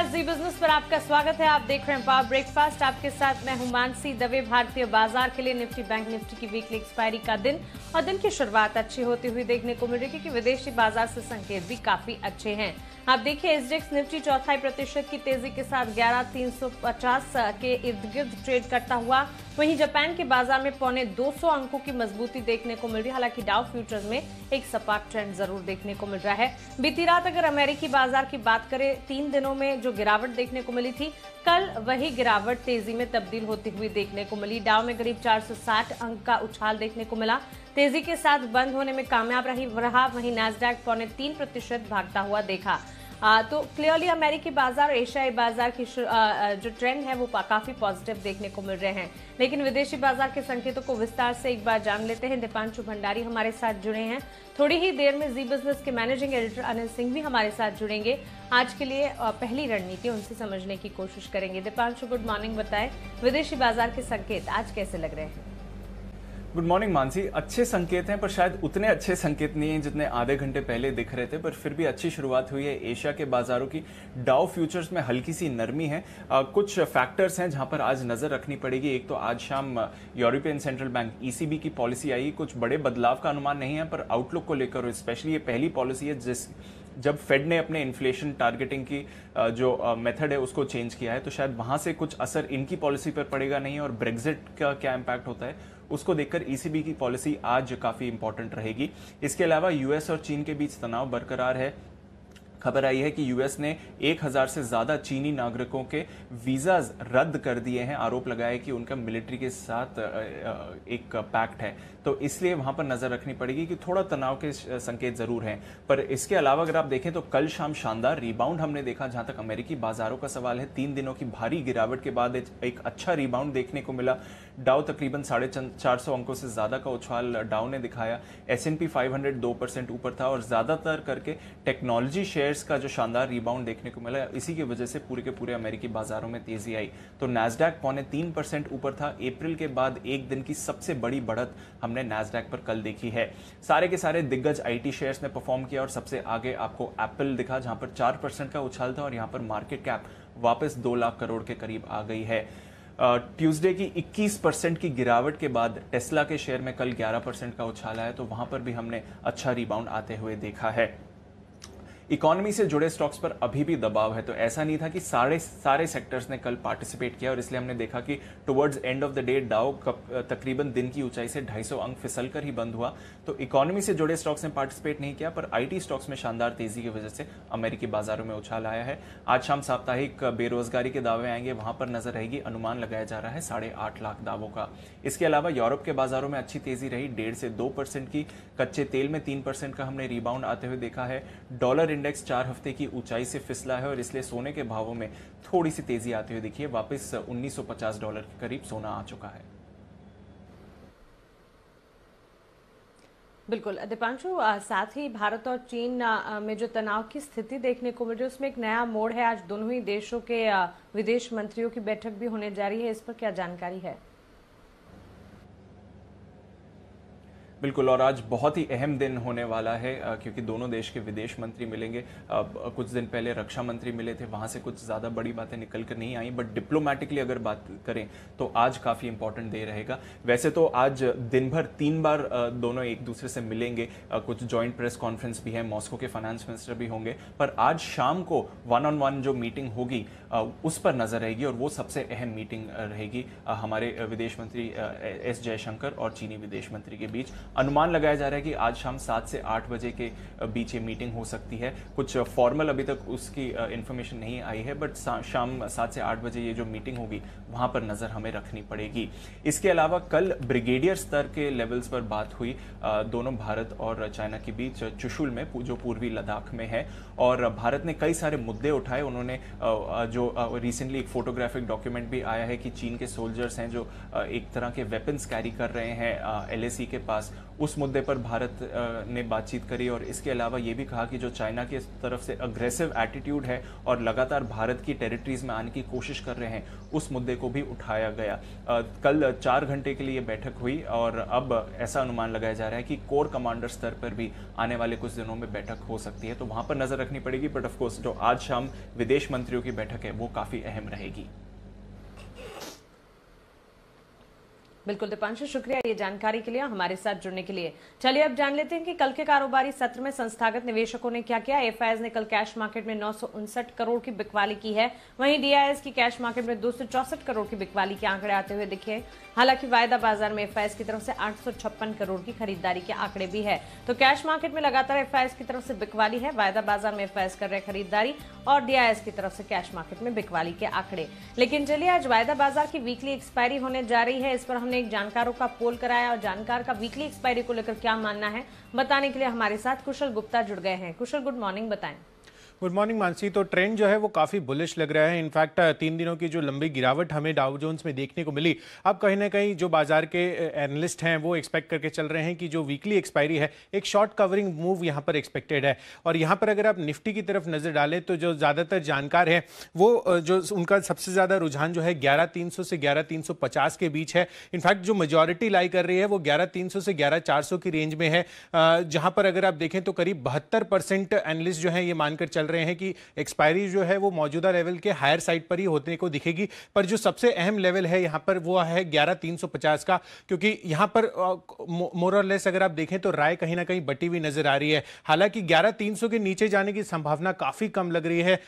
नमस्कार, जी बिजनेस पर आपका स्वागत है। आप देख रहे हैं पावर ब्रेकफास्ट। आपके साथ मैं हूं मानसी दवे। भारतीय बाजार के लिए निफ्टी बैंक निफ्टी की वीकली एक्सपायरी का दिन और दिन की शुरुआत अच्छी होती हुई देखने को मिल रही है, क्योंकि विदेशी बाजार से संकेत भी काफी अच्छे हैं। आप देखिए, एसडेक्स निफ्टी 0.25% की तेजी के साथ 11,350 के इर्द गिर्द ट्रेड करता हुआ। वहीं जापान के बाजार में 250 अंकों की मजबूती देखने को मिल रही है। हालांकि डाउ फ्यूचर्स में एक सपाट ट्रेंड जरूर देखने को मिल रहा है। बीती रात अगर अमेरिकी बाजार की बात करें, 3 दिनों में जो गिरावट देखने को मिली थी, कल वही गिरावट तेजी में तब्दील होती हुई देखने को मिली। डाउ में करीब 460 अंक का उछाल देखने को मिला, तेजी के साथ बंद होने में कामयाब रहा। वहीं नैस्डैक 0.3% भागता हुआ देखा। तो क्लियरली अमेरिकी बाजार और एशियाई बाजार की जो ट्रेंड है वो काफी पॉजिटिव देखने को मिल रहे हैं। लेकिन विदेशी बाजार के संकेतों को विस्तार से एक बार जान लेते हैं। दीपांशु भंडारी हमारे साथ जुड़े हैं। थोड़ी ही देर में जी बिजनेस के मैनेजिंग एडिटर अनिल सिंह भी हमारे साथ जुड़ेंगे। आज के लिए पहली रणनीति उनसे समझने की कोशिश करेंगे। Deepanshu, good morning. बताएं, विदेशी बाजार के संकेत आज कैसे लग रहे हैं? Good morning Mansi. अच्छे संकेत हैं, पर शायद उतने अच्छे संकेत नहीं हैं जितने आधे घंटे पहले दिख रहे थे, पर फिर भी अच्छी शुरुआत हुई है एशिया के बाजारों की। डाउ फ्यूचर्स में हल्की सी नरमी है। कुछ फैक्टर्स हैं जहां पर आज नजर रखनी पड़ेगी। एक तो आज शाम यूरोपियन सेंट्रल बैंक ईसीबी की पॉलिसी आई। कुछ बड़े बदलाव का अनुमान नहीं है, पर आउटलुक को लेकर स्पेशली ये पहली पॉलिसी है जब फेड ने अपने इन्फ्लेशन टारगेटिंग की जो मेथड है उसको चेंज किया है, तो शायद वहां से कुछ असर इनकी पॉलिसी पर पड़ेगा नहीं। और ब्रेग्जिट का क्या इम्पैक्ट होता है उसको देखकर ईसीबी की पॉलिसी आज काफी इंपॉर्टेंट रहेगी। इसके अलावा यूएस और चीन के बीच तनाव बरकरार है। खबर आई है कि यूएस ने 1000 से ज्यादा चीनी नागरिकों के वीजाज रद्द कर दिए हैं। आरोप लगाया है कि उनका मिलिट्री के साथ एक पैक्ट है, तो इसलिए वहां पर नजर रखनी पड़ेगी कि थोड़ा तनाव के संकेत जरूर हैं। पर इसके अलावा अगर आप देखें तो कल शाम शानदार रिबाउंड हमने देखा। जहां तक अमेरिकी बाजारों का सवाल है, 3 दिनों की भारी गिरावट के बाद एक अच्छा रिबाउंड देखने को मिला। डाउ तकरीबन 450 अंकों से ज्यादा का उछाल डाउ ने दिखाया। S&P 500 2% ऊपर था और ज्यादातर करके टेक्नोलॉजी शेयर्स का जो शानदार रिबाउंड देखने को मिला, इसी की वजह से पूरे के पूरे अमेरिकी बाजारों में तेजी आई। तो नैस्डैक 0.3% ऊपर था। अप्रैल के बाद एक दिन की सबसे बड़ी बढ़त हमने नैस्डैक पर कल देखी है। सारे के सारे दिग्गज आईटी शेयर्स ने परफॉर्म किया और सबसे आगे आपको एप्पल दिखा, जहां पर 4% का उछाल था और यहां पर मार्केट कैप वापस 2 लाख करोड़ के करीब आ गई है। ट्यूसडे की 21% की गिरावट के बाद टेस्ला के शेयर में कल 11% का उछाल आया, तो वहां पर भी हमने अच्छा रिबाउंड आते हुए देखा है। इकोनॉमी से जुड़े स्टॉक्स पर अभी भी दबाव है, तो ऐसा नहीं था कि सारे सेक्टर्स ने कल पार्टिसिपेट किया, और इसलिए हमने देखा कि towards end of the day डाउ तकरीबन दिन की ऊंचाई से 250 अंक फिसल कर ही बंद हुआ। तो इकोनॉमी से जुड़े स्टॉक्स ने पार्टिसिपेट नहीं किया, पर आईटी स्टॉक्स में शानदार तेजी की वजह से अमेरिकी बाजारों में उछाल आया है। आज शाम साप्ताहिक बेरोजगारी के दावे आएंगे, वहां पर नजर रहेगी। अनुमान लगाया जा रहा है 8.5 लाख दावों का। इसके अलावा यूरोप के बाजारों में अच्छी तेजी रही, 1.5 से 2% की। कच्चे तेल में 3% का हमने रिबाउंड आते हुए देखा है। डॉलर इंडेक्स 4 हफ्ते की ऊंचाई से फिसला है और इसलिए सोने के भावों में थोड़ी सी तेजी आती हुई दिखी है। वापस $1950 के करीब सोना आ चुका है। बिल्कुल दीपांशु, साथ ही भारत और चीन में जो तनाव की स्थिति देखने को मिल रही है, उसमें एक नया मोड़ है। आज दोनों ही देशों के विदेश मंत्रियों की बैठक भी होने जा रही है। इस पर क्या जानकारी है? बिल्कुल, और आज बहुत ही अहम दिन होने वाला है, क्योंकि दोनों देश के विदेश मंत्री मिलेंगे। कुछ दिन पहले रक्षा मंत्री मिले थे, वहां से कुछ ज्यादा बड़ी बातें निकल कर नहीं आई, बट डिप्लोमेटिकली अगर बात करें तो आज काफी इंपॉर्टेंट डे रहेगा। वैसे तो आज दिन भर 3 बार दोनों एक दूसरे से मिलेंगे। कुछ जॉइंट प्रेस कॉन्फ्रेंस भी है, मॉस्को के फाइनेंस मिनिस्टर भी होंगे, पर आज शाम को 1-on-1 जो मीटिंग होगी उस पर नजर रहेगी, और वो सबसे अहम मीटिंग रहेगी हमारे विदेश मंत्री एस जयशंकर और चीनी विदेश मंत्री के बीच। अनुमान लगाया जा रहा है कि आज शाम 7 से 8 बजे के बीच ये मीटिंग हो सकती है। कुछ फॉर्मल अभी तक उसकी इंफॉर्मेशन नहीं आई है, बट शाम 7 से 8 बजे ये जो मीटिंग होगी वहां पर नजर हमें रखनी पड़ेगी। इसके अलावा कल ब्रिगेडियर स्तर के लेवल्स पर बात हुई दोनों भारत और चाइना के बीच चुशुल में, जो पूर्वी लद्दाख में है, और भारत ने कई सारे मुद्दे उठाए। उन्होंने जो रिसेंटली एक फोटोग्राफिक डॉक्यूमेंट भी आया है कि चीन के सोल्जर्स हैं जो एक तरह के वेपन्स कैरी कर रहे हैं LAC के पास, उस मुद्दे पर भारत ने बातचीत करी और इसके अलावा ये भी कहा कि जो चाइना की तरफ से अग्रेसिव एटीट्यूड है और लगातार भारत की टेरिटरीज में आने की कोशिश कर रहे हैं, उस मुद्दे को भी उठाया गया। कल 4 घंटे के लिए बैठक हुई और अब ऐसा अनुमान लगाया जा रहा है कि कोर कमांडर स्तर पर भी आने वाले कुछ दिनों में बैठक हो सकती है, तो वहां पर नजर रखनी पड़ेगी। बट ऑफ कोर्स जो आज शाम विदेश मंत्रियों की बैठक है वो काफी अहम रहेगी। बिल्कुल दीपांशु, शुक्रिया ये जानकारी के लिए, हमारे साथ जुड़ने के लिए। चलिए अब जान लेते हैं कि कल के कारोबारी सत्र में संस्थागत निवेशकों ने क्या किया। एफआईएस ने कल कैश मार्केट में 959 करोड़ की बिकवाली की है, वहीं डीआईएस की कैश मार्केट में 264 करोड़ की बिकवाली के आंकड़े आते हुए दिखे। हालांकि वायदा बाजार में एफआईएस की तरफ से 856 करोड़ की खरीदारी के आंकड़े भी है। तो कैश मार्केट में लगातार एफआईएस की तरफ से बिकवाली है, वायदा बाजार में एफआईएस कर रहे खरीदारी और डीआईएस की तरफ से कैश मार्केट में बिकवाली के आंकड़े। लेकिन चलिए आज वायदा बाजार की वीकली एक्सपायरी होने जा रही है, इस पर हमने एक जानकारों का पोल कराया और जानकार का वीकली एक्सपायरी को लेकर क्या मानना है बताने के लिए हमारे साथ कुशल गुप्ता जुड़ गए हैं। कुशल, गुड मॉर्निंग, बताएं। Good morning Mansi. तो ट्रेंड जो है वो काफ़ी बुलिश लग रहा है। इनफैक्ट 3 दिनों की जो लंबी गिरावट हमें डाउ जोन्स में देखने को मिली, अब कहीं ना कहीं जो बाजार के एनालिस्ट हैं वो एक्सपेक्ट करके चल रहे हैं कि जो वीकली एक्सपायरी है एक शॉर्ट कवरिंग मूव यहाँ पर एक्सपेक्टेड है। और यहाँ पर अगर आप निफ्टी की तरफ नज़र डालें तो जो ज़्यादातर जानकार है वो जो उनका सबसे ज़्यादा रुझान जो है 11,300 से 11,350 के बीच है। इनफैक्ट जो मेजॉरिटी लाई कर रही है वो 11,300 से 11,400 की रेंज में है, जहाँ पर अगर आप देखें तो करीब 72% एनालिस्ट जो है ये मानकर चल रहे हैं कि एक्सपायरी जो है वो मौजूदा लेवल के हायर साइड पर ही होने को दिखेगी। पर जो सबसे अहम लेवल है यहाँ पर वो है 11,350 का, क्योंकि यहाँ पर मोर और लेस अगर आप देखें तो राय कहीं ना कहीं बटी हुई नजर आ रही है। हालांकि 11,300 के नीचे जाने की संभावना काफी कम लग रही है,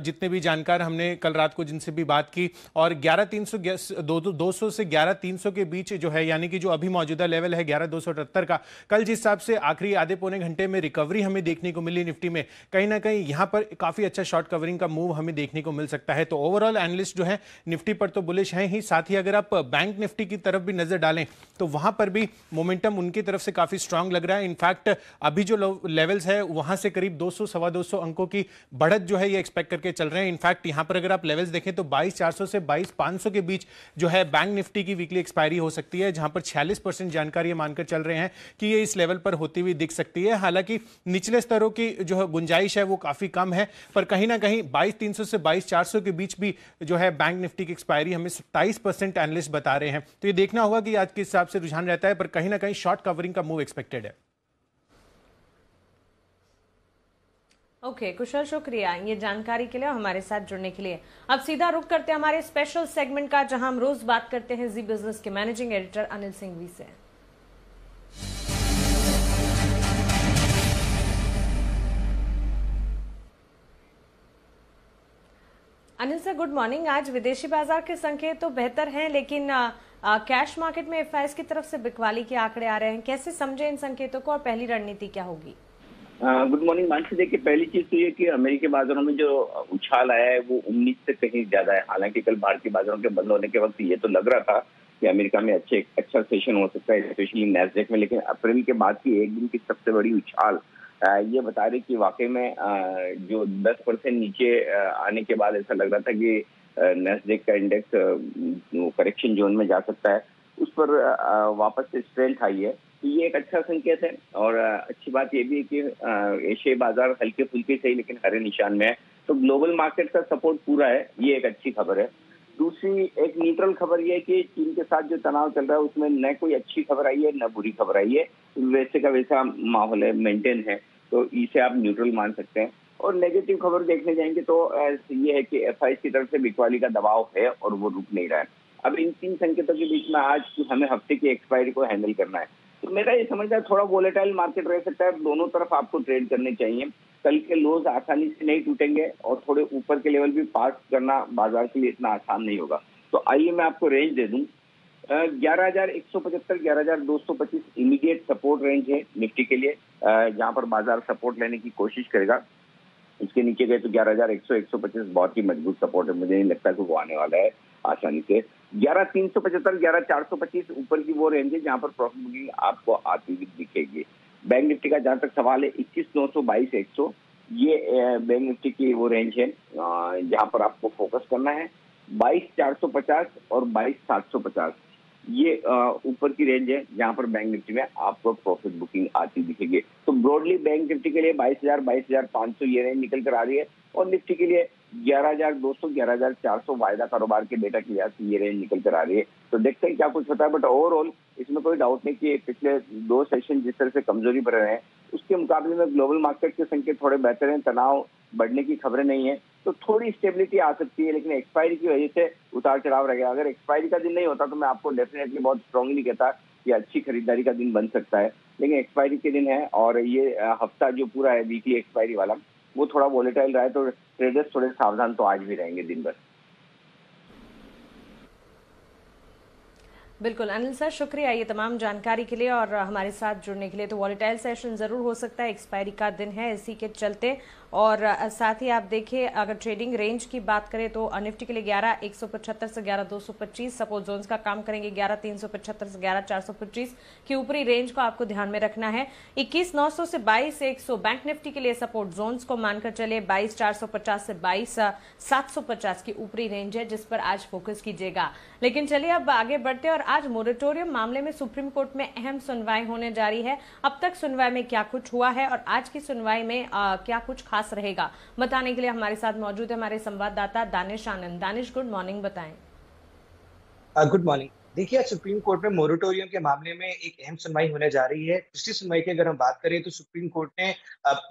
जितने भी जानकार हमने कल रात को जिनसे भी बात की, और 11,200 से 11,300 के बीच जो है, यानी कि जो अभी मौजूदा लेवल है 11,278 का, कल जिस हिसाब से आखिरी आधे पौने घंटे में रिकवरी हमें देखने को मिली निफ्टी में, कहीं ना कहीं यहां पर काफी अच्छा शॉर्ट कवरिंग का मूव हमें देखने को मिल सकता है। तो ओवरऑल एनालिस्ट जो है निफ्टी पर तो बुलिश हैं ही, साथ ही अगर आप बैंक निफ्टी की तरफ भी नजर डालें तो वहां पर भी मोमेंटम उनकी तरफ से काफी स्ट्रांग लग रहा है। इनफैक्ट अभी जो लेवल्स है वहां से करीब 200 सवा 200 अंकों की बढ़त जो है ये एक्सपेक्ट करके चल रहे हैं। इनफैक्ट यहां पर अगर आप लेवल्स देखें तो 22,400 से 22,500 के बीच जो है बैंक निफ्टी की वीकली एक्सपायरी हो सकती है, जहां पर 46% जानकारी मानकर चल रहे हैं कि ये इस लेवल पर होती हुई दिख सकती है। हालांकि निचले स्तरों की जो गुंजाइश है वो काफी कम है, पर कहीं ना कहीं 22,300 से 22,400 के बीच भी जो है बैंक निफ्टी की एक्सपायरी हमें 27% एनालिस्ट बता रहे हैं। तो ये देखना होगा कि आज किस हिसाब से रुझान रहता है, पर कहीं ना कहीं शॉर्ट कवरिंग का मूव एक्सपेक्टेड है। ओके कुशल, शुक्रिया ये जानकारी के लिए, हमारे साथ जुड़ने के लिए। अब सीधा रुख करते हैं हमारे स्पेशल सेगमेंट का, जहां हम रोज बात करते हैं जी बिजनेस के मैनेजिंग एडिटर अनिल सिंघवी से। Anil sir, good morning. आज विदेशी बाजार के संकेत तो बेहतर हैं, लेकिन कैश मार्केट में एफआईएस की तरफ से बिकवाली के आंकड़े आ रहे हैं, कैसे समझे इन संकेतों को और पहली रणनीति क्या होगी? Good morning Mansi. देखिए, पहली चीज तो ये कि अमेरिकी बाजारों में जो उछाल आया है वो उम्मीद से कहीं ज्यादा है। हालांकि कल भारतीय बाजारों के बंद होने के वक्त ये तो लग रहा था कि अमेरिका में अच्छा सेशन हो सकता है, स्पेशली नैस्डैक में, लेकिन अप्रैल के बाद की एक दिन की सबसे बड़ी उछाल ये बता रही कि वाकई में जो 10% नीचे आने के बाद ऐसा लग रहा था कि नैस्डैक का इंडेक्स करेक्शन जोन में जा सकता है, उस पर वापस से स्ट्रेंथ आई है। तो ये एक अच्छा संकेत है। और अच्छी बात ये भी है कि एशियाई बाजार हल्के फुल्के सही लेकिन हरे निशान में है, तो ग्लोबल मार्केट का सपोर्ट पूरा है, ये एक अच्छी खबर है। दूसरी एक न्यूट्रल खबर ये है कि चीन के साथ जो तनाव चल रहा है उसमें न कोई अच्छी खबर आई है न बुरी खबर आई है, वैसे का वैसा माहौल है, मेंटेन है, तो इसे आप न्यूट्रल मान सकते हैं। और नेगेटिव खबर देखने जाएंगे तो ये है कि एफआईएस की तरफ से बिकवाली का दबाव है और वो रुक नहीं रहा है। अब इन 3 संकेतों के बीच में आज हमें हफ्ते की एक्सपायरी को हैंडल करना है, तो मेरा ये समझना है थोड़ा वोलेटाइल मार्केट रह सकता है, दोनों तरफ आपको ट्रेड करने चाहिए। कल के लोज आसानी से नहीं टूटेंगे और थोड़े ऊपर के लेवल भी पास करना बाजार के लिए इतना आसान नहीं होगा। तो आइए मैं आपको रेंज दे दूं। 11,175 11,225 इमीडिएट सपोर्ट रेंज है निफ्टी के लिए, जहां पर बाजार सपोर्ट लेने की कोशिश करेगा। इसके नीचे गए तो 11,100 125 बहुत ही मजबूत सपोर्ट है, मुझे नहीं लगता कि वो आने वाला है आसानी से। 11,375 11,425 ऊपर की वो रेंज है जहां पर प्रॉफिट बुकिंग आपको आती हुई दिखेगी। बैंक निफ्टी का जहां तक सवाल है 21,900 22,100 ये बैंक निफ्टी की वो रेंज है जहां पर आपको फोकस करना है। 22,450 और 22,750 ये ऊपर की रेंज है जहां पर बैंक निफ्टी में आपको प्रॉफिट बुकिंग आती दिखेगी। तो ब्रॉडली बैंक निफ्टी के लिए 22,000 22,500 ये रेंज निकल कर आ रही है और निफ्टी के लिए 11,200 11,400 वायदा कारोबार के डेटा की लिहाज से ये रेंज निकल कर आ रही है। तो देखते हैं क्या कुछ होता है, बट ओवरऑल इसमें कोई डाउट नहीं कि पिछले 2 सेशन जिस तरह से कमजोरी पर रहे हैं उसके मुकाबले में ग्लोबल मार्केट के संकेत थोड़े बेहतर हैं, तनाव बढ़ने की खबरें नहीं है, तो थोड़ी स्टेबिलिटी आ सकती है। लेकिन एक्सपायरी की वजह से उतार चढ़ाव रहेगा। अगर एक्सपायरी का दिन नहीं होता तो मैं आपको डेफिनेटली बहुत स्ट्रांगली कहता कि अच्छी खरीदारी का दिन बन सकता है, लेकिन एक्सपायरी के दिन है और ये हफ्ता जो पूरा है वीकली एक्सपायरी वाला वो थोड़ा वॉलेटाइल रहा है, तो ट्रेडर्स थोड़े सावधान तो आज भी रहेंगे दिन भर। बिल्कुल अनिल सर, शुक्रिया ये तमाम जानकारी के लिए और हमारे साथ जुड़ने के लिए। तो वॉलेटाइल सेशन जरूर हो सकता है, एक्सपायरी का दिन है इसी के चलते। और साथ ही आप देखिए अगर ट्रेडिंग रेंज की बात करें तो निफ्टी के लिए 11,175 से 11,225 सपोर्ट जोन्स का काम करेंगे, 11,375 से 11,425 की ऊपरी रेंज को आपको ध्यान में रखना है। 21,900 से 22,100 बैंक निफ्टी के लिए सपोर्ट जोन्स को मानकर चले, 22,450 से 22,750 की ऊपरी रेंज है जिस पर आज फोकस कीजिएगा। लेकिन चलिए अब आगे बढ़ते हैं और आज मोरेटोरियम मामले में सुप्रीम कोर्ट में अहम सुनवाई होने जा रही है। अब तक सुनवाई में क्या कुछ हुआ है और आज की सुनवाई में क्या कुछ खास रहेगा, बताने के लिए हमारे साथ मौजूद है हमारे संवाददाता दानिश आनंद। दानिश, गुड मॉर्निंग, बताएं। Good morning. देखिए, आज सुप्रीम कोर्ट में मोरेटोरियम के मामले में एक अहम सुनवाई होने जा रही है। पिछली सुनवाई की अगर हम बात करें तो सुप्रीम कोर्ट ने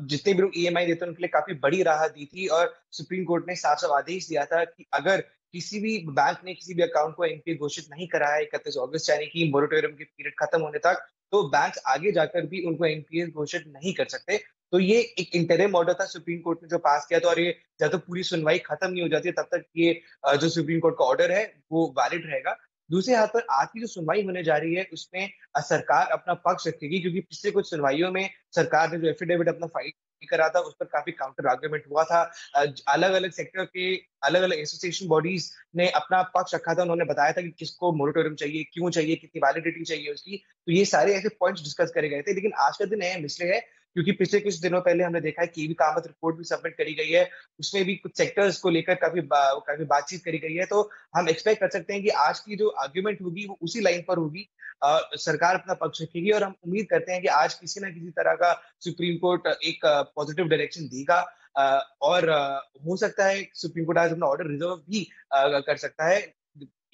जितने भी लोग ईएमआई देते हैं उनके लिए काफी बड़ी राहत दी थी और सुप्रीम कोर्ट ने साफ साफ आदेश दिया था कि अगर किसी भी बैंक ने किसी भी अकाउंट को एनपीए घोषित नहीं करा है 31 अगस्त यानी कि मोरेटोरियम के पीरियड खत्म होने तक, तो बैंक आगे जाकर भी उनको एनपीए घोषित नहीं कर सकते। तो ये एक इंटरिम ऑर्डर था सुप्रीम कोर्ट ने जो पास किया था और ये जब तक पूरी सुनवाई खत्म नहीं हो जाती है तब तक ये जो सुप्रीम कोर्ट का ऑर्डर है वो वैलिड रहेगा। दूसरे हाथ पर आज की जो सुनवाई होने जा रही है उसमें सरकार अपना पक्ष रखेगी, क्योंकि पिछले कुछ सुनवाइयों में सरकार ने जो एफिडेविट अपना फाइल करा था उस पर काफी काउंटर आर्गुमेंट हुआ था। अलग अलग सेक्टर के अलग अलग एसोसिएशन बॉडीज ने अपना पक्ष रखा था, उन्होंने बताया था कि किसको मोरेटोरियम चाहिए, क्यों चाहिए, कितनी वैलिडिटी चाहिए उसकी। तो ये सारे ऐसे पॉइंट्स डिस्कस करे गए थे। लेकिन आज का दिन अहम इसलिए है क्योंकि पिछले कुछ दिनों पहले हमने देखा है कि कामत रिपोर्ट भी सबमिट करी गई है, उसमें भी कुछ सेक्टर्स को लेकर काफी बातचीत करी गई है। तो हम एक्सपेक्ट कर सकते हैं कि आज की जो आर्ग्यूमेंट होगी वो उसी लाइन पर होगी। सरकार अपना पक्ष रखेगी और हम उम्मीद करते हैं कि आज किसी ना किसी तरह का सुप्रीम कोर्ट एक पॉजिटिव डायरेक्शन देगा और हो सकता है सुप्रीम कोर्ट आज अपना ऑर्डर रिजर्व भी कर सकता है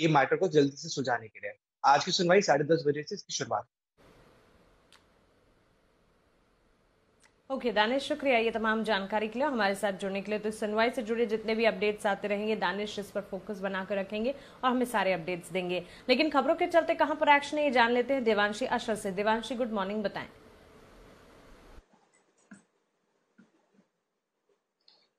ये मैटर को जल्दी से सुलझाने के लिए। आज की सुनवाई 10:30 बजे से इसकी शुरुआत। ओके दानिश, शुक्रिया ये तमाम जानकारी के लिए, हमारे साथ जुड़ने के लिए। तो इस सुनवाई से जुड़े जितने भी अपडेट्स आते रहेंगे दानिश इस पर फोकस बनाकर रखेंगे और हमें सारे अपडेट्स देंगे। लेकिन खबरों के चलते कहां पर एक्शन है ये जान लेते हैं देवांशी अशर से। देवांशी, गुड मॉर्निंग, बताएं।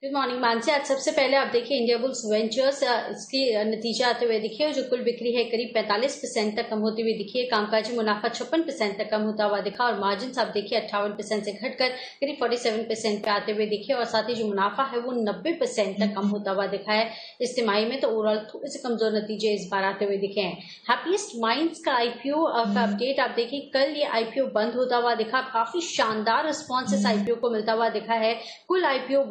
Good morning Mansi. आज सबसे पहले आप देखिए इंडिया बुल्स वेंचर्स इसकी नतीजा आते हुए दिखे, जो कुल बिक्री है करीब 45% तक कम होती हुई दिखी है। कामकाजी मुनाफा 56% तक कम होता हुआ दिखा और मार्जिन आप देखिए 58% से घटकर करीब 47% पे आते हुए दिखे और साथ ही जो मुनाफा है वो 90% तक कम होता हुआ दिखा है इस तिमाही में। तो ओवरऑल थोड़े से कमजोर नतीजे इस बार आते हुए दिखे हैं। हैप्पीएस्ट माइंड्स का आईपीओ का अपडेट आप देखिए, कल ये आईपीओ बंद होता हुआ दिखा, काफी शानदार रिस्पॉन्स इस आईपीओ को मिलता हुआ दिखा है। कुल आईपीओ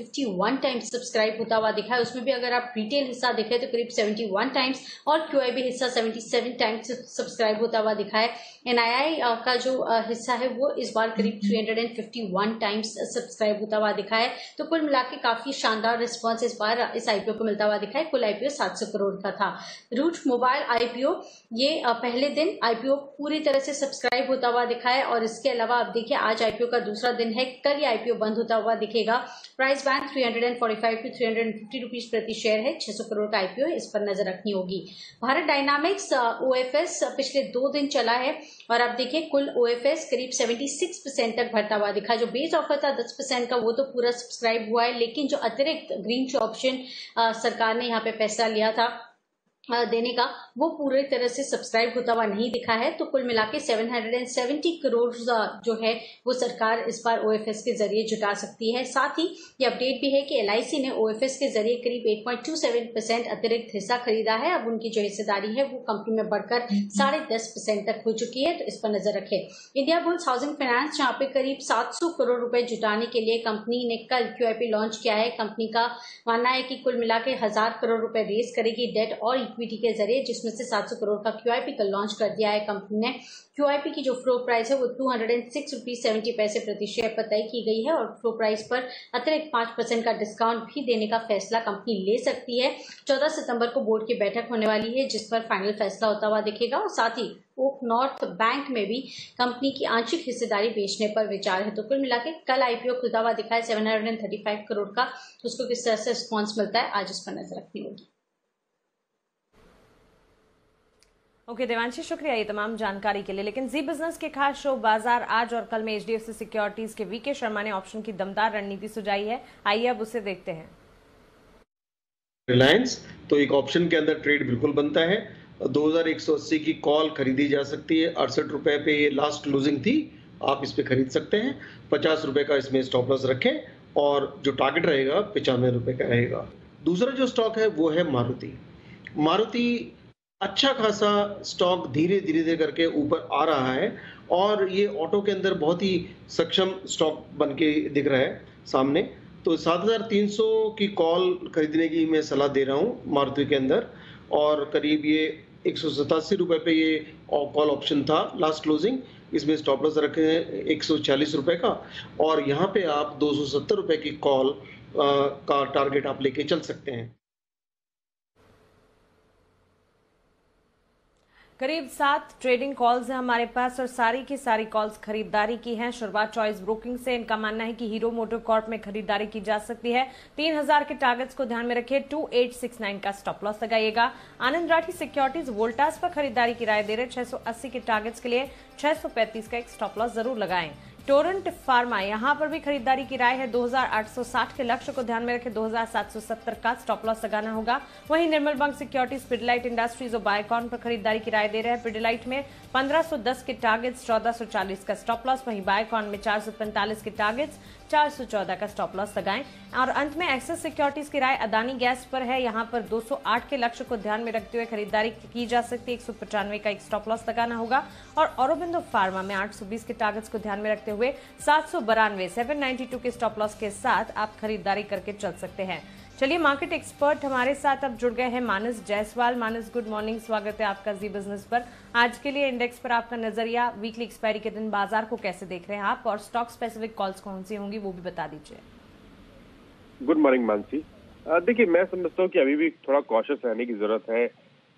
151 टाइम्स सब्सक्राइब होता हुआ दिखा है, उसमें भी अगर आप रिटेल हिस्सा देखें तो करीब 71 टाइम्स और क्यूआईबी हिस्सा 77 टाइम्स सब्सक्राइब होता हुआ दिखा है। एनआईआई का जो हिस्सा है वो इस बार करीब 351 टाइम्स सब्सक्राइब होता हुआ दिखा है। तो कुल मिलाकर काफी शानदार रिस्पॉन्स इस बार इस आईपीओ को मिलता हुआ दिखा है। कुल आईपीओ 700 करोड़ का था। रूट मोबाइल आईपीओ ये पहले दिन आईपीओ पूरी तरह से सब्सक्राइब होता हुआ दिखा है और इसके अलावा आप देखिए आज आईपीओ का दूसरा दिन है, कल ये आईपीओ बंद होता हुआ दिखेगा। प्राइस बैंड 345 to 350 रुपीज प्रति शेयर है। 600 करोड़ का आईपीओ, इस पर नजर रखनी होगी। भारत डायनामिक्स ओएफएस पिछले 2 दिन चला है और आप देखिए कुल ओएफएस करीब 76% तक भरता हुआ दिखा। जो बेस ऑफर था 10% का वो तो पूरा सब्सक्राइब हुआ है, लेकिन जो अतिरिक्त ग्रीन शो ऑप्शन सरकार ने यहाँ पे पैसा लिया था देने का वो पूरी तरह से सब्सक्राइब होता हुआ नहीं दिखा है। तो कुल मिलाके 770 करोड़ जो है वो सरकार इस बार ओएफएस के जरिए जुटा सकती है। साथ ही ये अपडेट भी है कि एलआईसी ने ओएफएस के जरिए करीब 8.27% अतिरिक्त हिस्सा खरीदा है। अब उनकी जो हिस्सेदारी है वो कंपनी में बढ़कर 10.5% तक हो चुकी है, तो इस पर नजर रखें। इंडिया बुल्स हाउसिंग फाइनेंस जहाँ पे करीब 700 करोड़ रुपए जुटाने के लिए कंपनी ने कल क्यूआईपी लॉन्च किया है। कंपनी का मानना है कि कुल मिला के 1000 करोड़ रुपए रेज करेगी डेट और इक्विटी के जरिए, जिसमें से 700 करोड़ का QIP कल लॉन्च कर दिया है कंपनी ने। QIP की जो फ्लोर प्राइस है वो 206 रुपीज 70 पैसे प्रति शेयर पर तय की गई है और फ्लोर प्राइस पर अतिरिक्त 5% का डिस्काउंट भी देने का फैसला कंपनी ले सकती है। 14 सितंबर को बोर्ड की बैठक होने वाली है, जिस पर फाइनल फैसला होता हुआ दिखेगा और साथ ही ओक नॉर्थ बैंक में भी कंपनी की आंशिक हिस्सेदारी बेचने पर विचार है। तो कुल मिलाकर कल IPO खुलता हुआ दिखा है 735 करोड़ का। उसको किस तरह से रिस्पॉन्स मिलता है, आज इस पर नजर रखनी होगी। ओके देवांशी, शुक्रिया ये तमाम जानकारी के लिए। लेकिन जी बिजनेस के खास शो बाजार आज और कल में HDFC सिक्योरिटीज के VK शर्मा ने ऑप्शन की दमदार रणनीति सुझाई है। आइए अब उसे देखते हैं। रिलायंस तो एक ऑप्शन के अंदर ट्रेड बिल्कुल बनता है। 2180 की कॉल खरीदी जा सकती है। 68 रुपए पे ये लास्ट क्लोजिंग थी, आप इस पे खरीद सकते हैं। 50 रुपए का इसमें स्टॉप लॉस रखें और जो टारगेट रहेगा 95 रुपए का रहेगा। दूसरा जो स्टॉक है वो है मारुति। मारुति अच्छा खासा स्टॉक धीरे धीरे करके ऊपर आ रहा है और ये ऑटो के अंदर बहुत ही सक्षम स्टॉक बन के दिख रहा है सामने। तो 7300 की कॉल खरीदने की मैं सलाह दे रहा हूँ मारुति के अंदर, और करीब ये 187 रुपए पे ये कॉल ऑप्शन था लास्ट क्लोजिंग। इसमें स्टॉप लॉस रखे हैं 140 रुपए का और यहाँ पे आप 270 रुपए की कॉल का टारगेट आप लेके चल सकते हैं। करीब 7 ट्रेडिंग कॉल्स हैं हमारे पास और सारी की सारी कॉल्स खरीदारी की हैं। शुरुआत चॉइस ब्रोकिंग से। इनका मानना है कि हीरो मोटर कॉर्प में खरीदारी की जा सकती है। 3000 के टारगेट्स को ध्यान में रखिए। 2869 का स्टॉप लॉस लगाइएगा। आनंद राठी सिक्योरिटीज वोल्टास पर खरीदारी की राय दे रहे। 680 के टारगेट्स के लिए 635 का एक स्टॉप लॉस जरूर लगाएं। टोरेंट फार्मा यहां पर भी खरीदारी की राय है। 2860 के लक्ष्य को ध्यान में रखें। 2770 का स्टॉप लॉस लगाना होगा। वहीं निर्मल बंग सिक्योरिटीज, पिडिलाइट इंडस्ट्रीज और बायोकॉन पर खरीदारी की राय दे रहे हैं। पिडिलाइट में 1510 के टारगेट्स, 1440 का स्टॉप लॉस। वहीं बायोकॉन में 445 के टारगेट्स, 414 का स्टॉप लॉस लगाएं। और अंत में एक्सिस सिक्योरिटीज की राय अदानी गैस पर है। यहां पर 208 के लक्ष्य को ध्यान में रखते हुए खरीदारी की जा सकती है। 195 का एक स्टॉप लॉस लगाना होगा। और औरोबिंदो फार्मा में 820 के टारगेट्स को ध्यान में रखते हुए 792 792 के स्टॉप लॉस के साथ आप खरीदारी करके चल सकते हैं। चलिए, मार्केट एक्सपर्ट हमारे साथ अब जुड़ गए हैं मानस जायसवाल। मानस, गुड मॉर्निंग, स्वागत है आपका जी बिजनेस पर। आज के लिए इंडेक्स पर आपका नजरिया, वीकली एक्सपायरी के दिन बाजार को कैसे देख रहे हैं आप, और स्टॉक स्पेसिफिक कॉल्स कौन सी होंगी वो भी बता दीजिए। Good morning Mansi. देखिए, मैं समझता हूँ कि अभी भी थोड़ा कॉशियस रहने की जरूरत है,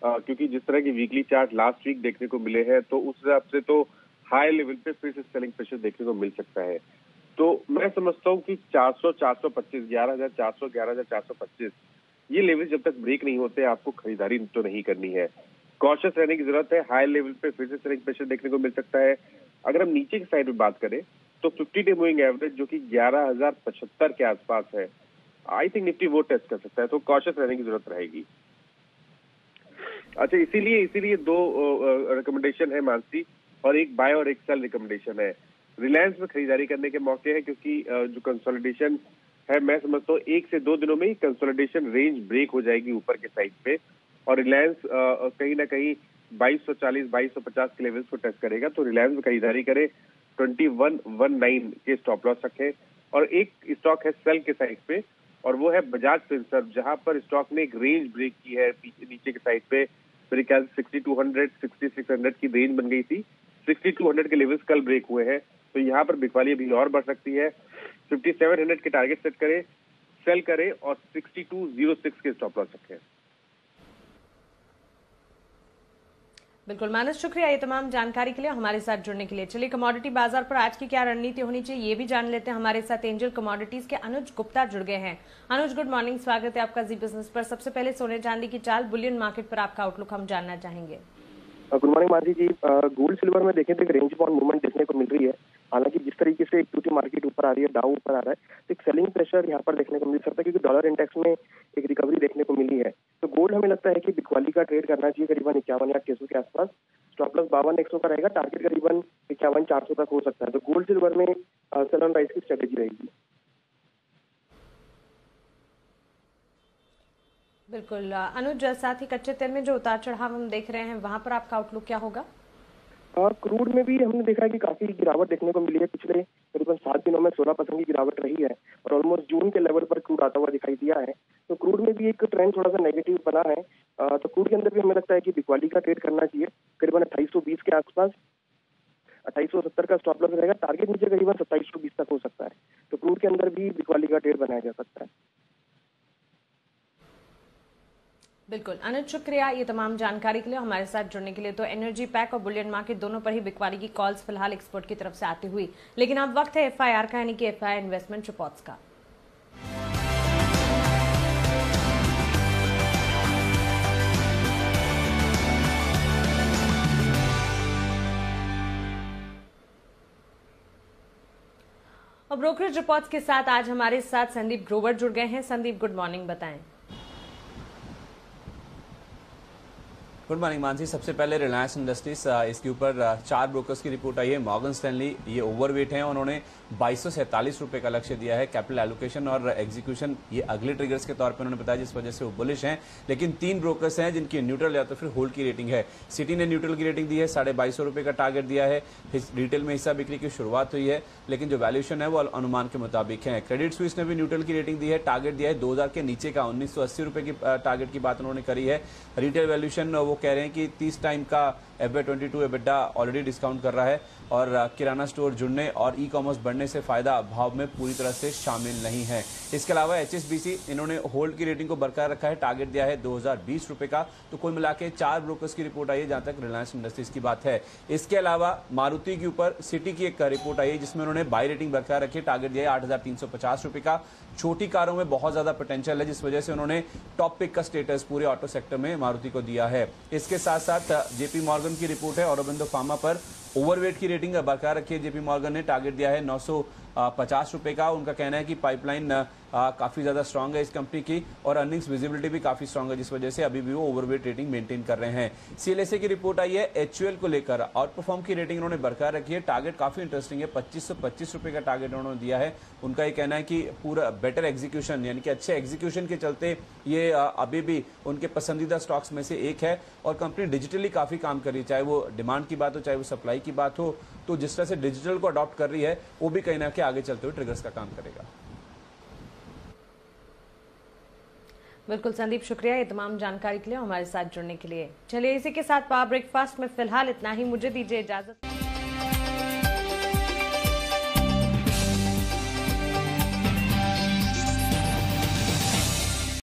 क्योंकि जिस तरह की वीकली चार्ट लास्ट वीक देखने को मिले हैं तो उस हिसाब से तो हाई लेवल पे फिर से सेलिंग प्रेशर देखने को मिल सकता है। तो मैं समझता हूँ कि 400, 425, 11,400, 11,425 ये लेवल जब तक ब्रेक नहीं होते आपको खरीदारी तो नहीं करनी है। कॉशियस रहने की जरूरत है। हाई लेवल पे फिर से सेलिंग प्रेशर देखने को मिल सकता है। अगर हम नीचे की साइड में बात करें तो 50 डे मूविंग एवरेज जो कि 11,075 के आसपास है, आई थिंक निफ्टी वो टेस्ट कर सकता है। तो कॉशियस रहने की जरूरत रहेगी। अच्छा, इसीलिए दो रिकमेंडेशन है मानसी, और एक बाय और एक सेल रिकमेंडेशन है। रिलायंस में खरीदारी करने के मौके हैं, क्योंकि जो कंसोलिडेशन है, मैं समझता हूँ 1 से 2 दिनों में ही कंसोलिडेशन रेंज ब्रेक हो जाएगी ऊपर के साइड पे, और रिलायंस कहीं ना कहीं 2240, 2250 के लेवल्स को टेस्ट करेगा। तो रिलायंस में खरीदारी करें। 2119 के स्टॉप लॉस रखें। और एक स्टॉक है सेल के साइड पे, और वो है बजाज फिनसर्व, जहां पर स्टॉक ने एक रेंज ब्रेक की है नीचे के साइड पे। मेरे ख्याल 6200, 6600 की रेंज बन गई थी। 6200 के लेवल्स कल ब्रेक हुए हैं, तो यहाँ पर बिकवाली अभी और बढ़ सकती है। 5700 के टारगेट सेट करें, सेल करें और 6206 के स्टॉप लॉस रखें। बिल्कुल मानस, शुक्रिया ये तमाम जानकारी के लिए, हमारे साथ जुड़ने के लिए। चलिए, कमोडिटी बाजार पर आज की क्या रणनीति होनी चाहिए ये भी जान लेते हैं। हमारे साथ एंजल कमोडिटीज के अनुज गुप्ता जुड़ गए हैं। अनुज, गुड मॉर्निंग, स्वागत है आपका जी बिजनेस पर। सबसे पहले सोने चांदी की चाल, बुलियन मार्केट पर आपका आउटलुक हम जानना चाहेंगे। गुड मॉर्निंग मानसी जी। गोल्ड सिल्वर में देखें तो एक रेंज बाउंड मूवमेंट देखने को मिल रही है। हालांकि जिस तरीके से इक्विटी मार्केट ऊपर आ रही है, डाउ ऊपर आ रहा है, तो एक सेलिंग प्रेशर यहाँ पर देखने को मिल सकता है, क्योंकि डॉलर इंडेक्स में एक रिकवरी देखने को मिली है। तो गोल्ड हमें लगता है कि बिकवाली का ट्रेड करना चाहिए करीबन 51,600 के आसपास। स्टॉप लॉस 52,100 का रहेगा। टारगेट करीबन 51,400 तक हो सकता है। तो गोल्ड सिल्वर में सेल ऑन राइज की स्ट्रेटेजी रहेगी। बिल्कुल अनुज, साथ ही कच्चे तेल में जो उतार चढ़ाव हम देख रहे हैं, वहां पर आपका आउटलुक क्या होगा? क्रूड में भी हमने देखा है कि काफी गिरावट देखने को मिली है। पिछले करीबन 7 दिनों में 16% की गिरावट रही है और ऑलमोस्ट जून के लेवल पर क्रूड आता हुआ दिखाई दिया है। तो क्रूड में भी एक ट्रेंड थोड़ा सा नेगेटिव बना है। तो क्रूड के अंदर भी हमें लगता है कि बिकवाली का ट्रेड करना चाहिए, करीबन 2820 के आसपास 2870 का स्टॉप लॉस रहेगा, टारगेट नीचे करीबन 2720 तक हो सकता है। तो क्रूड के अंदर भी बिकवाली का ट्रेड बनाया जा सकता है। बिल्कुल अनुज, शुक्रिया ये तमाम जानकारी के लिए, हमारे साथ जुड़ने के लिए। तो एनर्जी पैक और बुलियन मार्केट दोनों पर ही बिकवाली की कॉल्स फिलहाल एक्सपोर्ट की तरफ से आती हुई, लेकिन अब वक्त है FIR का, यानी कि FIR इन्वेस्टमेंट रिपोर्ट्स का। और ब्रोकरेज रिपोर्ट्स के साथ आज हमारे साथ संदीप ग्रोवर जुड़ गए हैं। संदीप, गुड मॉर्निंग, बताएं। Good morning Mansi. सबसे पहले रिलायंस इंडस्ट्रीज, इसके ऊपर 4 ब्रोकर्स की रिपोर्ट आई है। मॉर्गन स्टैनली ये ओवरवेट है, उन्होंने 2247 रुपए का लक्ष्य दिया है। कैपिटल एलोकेशन और एग्जीक्यूशन ये अगले ट्रिगर्स के तौर पर उन्होंने बताया, जिस वजह से वो बुलिश हैं। लेकिन 3 ब्रोकर्स हैं जिनकी न्यूट्रल या तो फिर होल्ड की रेटिंग है। सिटी ने न्यूट्रल की रेटिंग दी है, 2250 रुपए का टारगेट दिया है। रिटेल में हिस्सा बिक्री की शुरुआत हुई है, लेकिन जो वैल्यूएशन है वो अनुमान के मुताबिक है। क्रेडिट स्विस ने भी न्यूट्रल की रेटिंग दी है, टारगेट दिया है 2000 के नीचे का, 1980 रुपए की टारगेट की बात उन्होंने करी है। रिटेल वैल्यूएशन वो कह रहे हैं कि 30 टाइम का FY22 EBITDA ऑलरेडी डिस्काउंट कर रहा है, और किराना स्टोर जुड़ने और ई कॉमर्स बढ़ने से फायदा भाव में पूरी तरह से शामिल नहीं है। इसके अलावा HSBC इन्होंने होल्ड की रेटिंग को बरकरार रखा है, टारगेट दिया है 2020 रुपए का। तो कुल मिला के 4 ब्रोकर्स की रिपोर्ट आई है जहां तक रिलायंस इंडस्ट्रीज की बात है। इसके अलावा मारुति के ऊपर सिटी की एक रिपोर्ट आई है जिसमें उन्होंने बाई रेटिंग बरकरार रखी है, टारगेट दिया है 8350 रुपए का। छोटी कारों में बहुत ज्यादा पोटेंशियल है, जिस वजह से उन्होंने टॉप पिक का स्टेटस पूरे ऑटो सेक्टर में मारुति को दिया है। इसके साथ साथ जेपी मॉर्गन की रिपोर्ट है, औरोबिंदो फार्मा पर ओवरवेट की रेटिंग बरकरार रखी है। जेपी मॉर्गन ने टारगेट दिया है 950 रुपए का। उनका कहना है कि पाइपलाइन काफी ज्यादा स्ट्रांग है इस कंपनी की, और अर्निंग्स विजिबिलिटी भी काफी स्ट्रांग है, जिस वजह से अभी भी वो ओवरवेट रेटिंग मेंटेन कर रहे हैं। CLSA की रिपोर्ट आई है, HUL को लेकर आउट परफॉर्म की रेटिंग उन्होंने बरकरार रखी है। टारगेट काफी इंटरेस्टिंग है, 2525 रुपए का टारगेट उन्होंने दिया है। उनका ये कहना है कि पूरा बेटर एग्जीक्यूशन, यानी कि अच्छे एग्जीक्यूशन के चलते ये अभी भी उनके पसंदीदा स्टॉक्स में से एक है, और कंपनी डिजिटली काफी काम कर रही है, चाहे वो डिमांड की बात हो चाहे वो सप्लाई की बात हो। तो जिस तरह से डिजिटल को अडॉप्ट कर रही है, वो भी कहीं ना कहीं आगे चलते हुए ट्रिगर्स का काम करेगा। बिल्कुल संदीप, शुक्रिया ये तमाम जानकारी के लिए, हमारे साथ जुड़ने के लिए। चलिए इसी के साथ पावर ब्रेकफास्ट में फिलहाल इतना ही, मुझे दीजिए इजाजत।